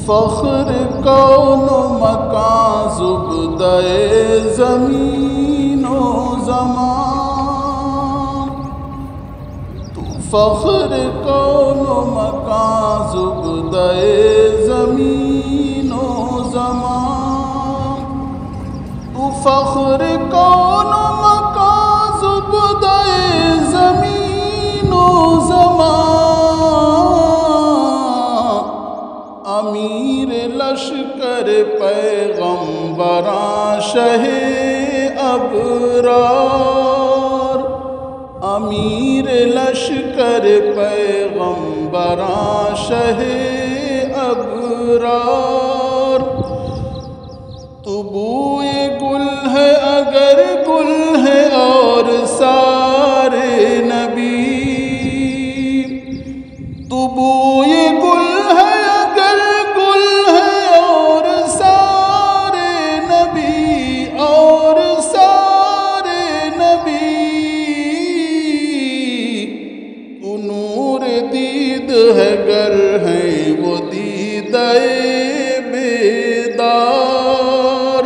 فخر کون و مکان زبدۂ زمین و زمان، تو فخر کون و مکان زبدۂ زمین و زمان، تو فخر کون و مکان زبدۂ زمین و زمان، امیر لشکر پیغمبراں شہ ابرار، امیر لشکر پیغمبراں شہ ابرار، تو بوئے گل ہے اگر گل ہے اور سارے نبی، تو بوئے گل ہے اگر گل ہے اور سارے نبی، اور سارے نبی، تو نور دید ہے گر ہیں وہ دیدہ بیدار،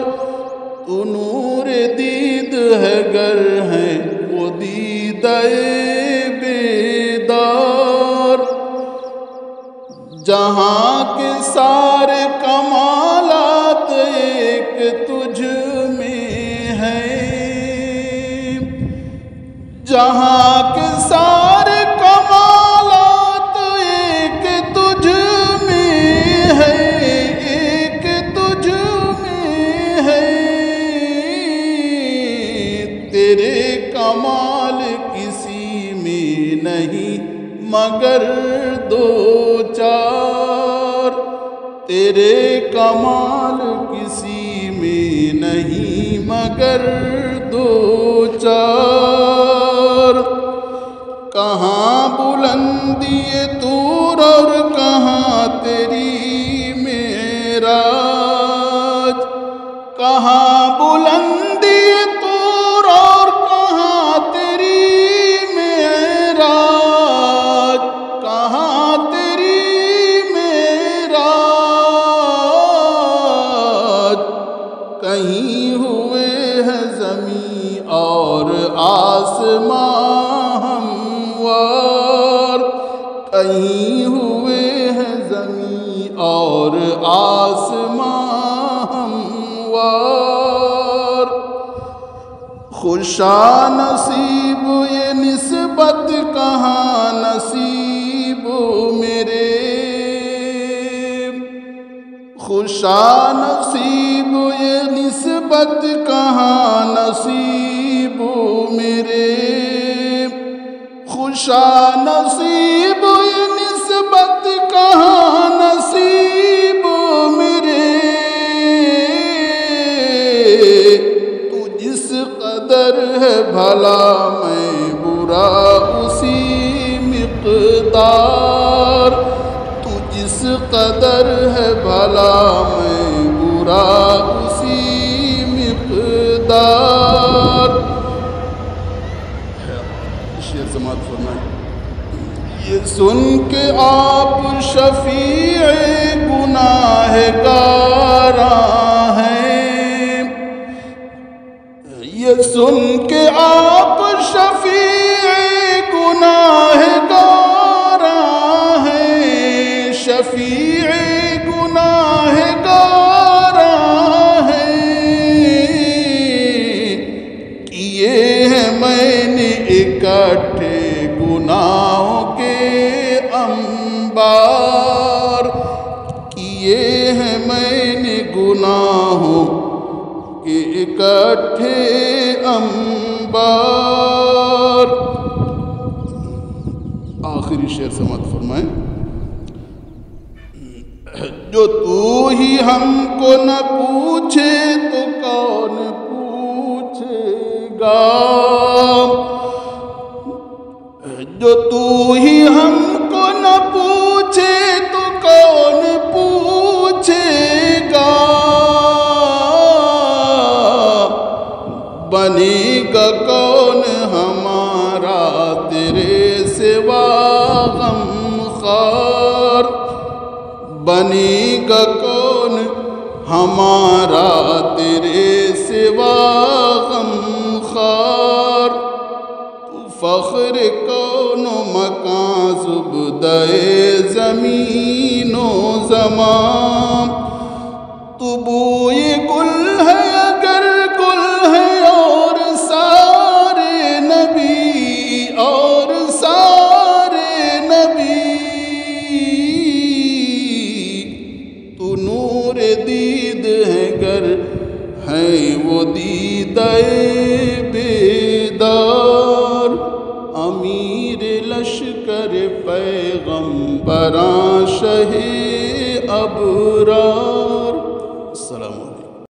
تو نور دید ہے گر ہیں وہ دیدہ بیدار، جہاں کے سارے کمالات ایک تجھ میں ہیں، جہاں کے سارے کمالات ایک تجھ میں ہیں، ایک تجھ میں ہیں، تیرے کمال کسی میں نہیں مگر دو چار، تیرے کمال کسی میں نہیں مگر دو چار، کہاں بلندی طور اور کہاں تیری معراج، کہاں بلندی طور اور کہاں تیری معراج، کہاں تیری معراج، کہیں ہوئے ہے زمین اور آسمان ہموار، کہیں ہوئے ہے زمین اور آسمان ہموار، خوشا نصیب یہ نسبت کہاں نصیب میرے، خوشا نصیب یہ نسبت کہاں نصیب میرے، خوشا نصیب یہ نسبت کہاں نصیب میرے، تو جس قدر ہے بھلا میں برا اسی مقدار، تو جس قدر ہے بھلا میں برا اسی مقدار، شعر سماعت فرمائیں، یہ سن کے آپ شفیع گناہگاراں ہیں، یہ سن کے آپ شفیع گناہگاراں ہیں، شفیع گناہگاراں ہیں، کیے ہیں میں نے اکٹھے گناہوں کے انبار، کیے ہیں میں نے گناہوں کے اکٹھے انبار، آخری شعر سماعت فرمائیں، جو تو ہی ہم کو نہ پوچھے تو کون پوچھے گا، جو تو ہی ہم کو نہ پوچھے تو کون پوچھے گا، بنے گا کون ہمارا تیرے سوا غمخوار، بنے گا کون ہمارا تیرے سوا غمخوار، تو فخر کون و مکان زبدۂ زمین و زمان، تو بوئے گل ہے اگر گل ہے اور سارے نبی اور سارے نبی، تو نور دید ہے گر ہے وہ دیدہ بیدار، امیر لشکر پیغمبراں شہید